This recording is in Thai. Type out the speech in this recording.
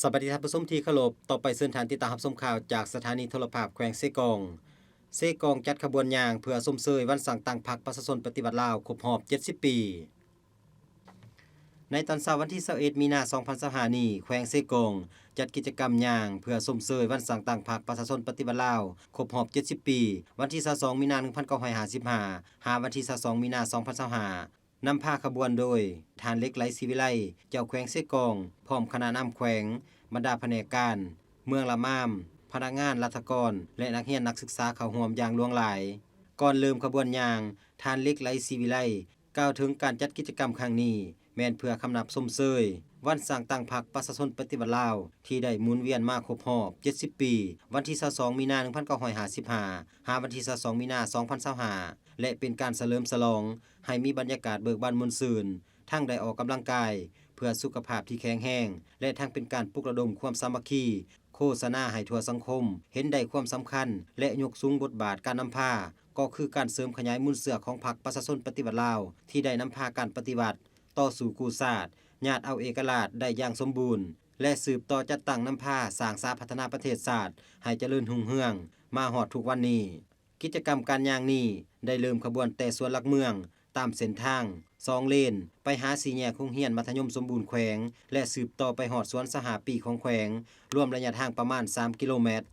สวัสดีท่านผู้ชมที่เคารพต่อไปเส้นทางติดตามรับชมข่าวจากสถานีโทรภาพแขวงเซกองเซกองจัดขบวนยางเพื่อส้มเสยวันสั่งตั้งพรรคประชาชนปฏิบัติลาวครบรอบ70 ปีในตอนเช้าวันที่21มีนาคม2025นี้แขวงเซกองจัดกิจกรรมยางเพื่อส้มเสยวันสั่งตั้งพรรคประชาชนปฏิบัติลาวครบรอบ70 ปีวันที่22มีนาคม1955หาวันที่22มีนาคม2025นำพาขบวนโดยทานเล็กไหลศิวิไลเจ้าแขวงเซกองพร้อมคณะนำแขวงบรรดาแผนกการเมืองละมามพนักงานรัฐกรและนักเรียนนักศึกษาเข้าร่วมอย่างหลวงหลายก่อนเริ่มขบวนยางทานเล็กไหลศิวิไลกล่าวถึงการจัดกิจกรรมครั้งนี้แม้นเพื่อคำนับส้มเสยวันสร้างตั้งพรรคประชาชนปฏิบัติลาวที่ได้หมุนเวียนมาครบรอบ70 ปีวันที่22มีนาคม1955หาวันที่22มีนาคม2025และเป็นการเฉลิมฉลองให้มีบรรยากาศเบิกบานม่วนซื่นทั้งได้ออกกำลังกายเพื่อสุขภาพที่แข็งแรงและทั้งเป็นการปลุกระดมความสามัคคีโฆษณาให้ทั่วสังคมเห็นได้ความสำคัญและยกสูงบทบาทการนำพาก็คือการเสริมขยายมูลเสือของพรรคประชาชนปฏิบัติลาวที่ได้นำพาการปฏิบัติต่อสู่กู้ชาติญาติเอาเอกราชได้อย่างสมบูรณ์และสืบต่อจัดตั้งนำพาสร้างสาพัฒนาประเทศชาติให้เจริญรุ่งเรืองมาฮอดทุกวันนี้กิจกรรมการย่างนี้ได้เริ่มขบวนแต่สวนหลักเมืองตามเส้นทาง2เลนไปหาสี่แยกโรงเรียนมัธยมสมบูรณ์แขวงและสืบต่อไปฮอดสวนสหปีของแขวงรวมระยะทางประมาณ3 กิโลเมตร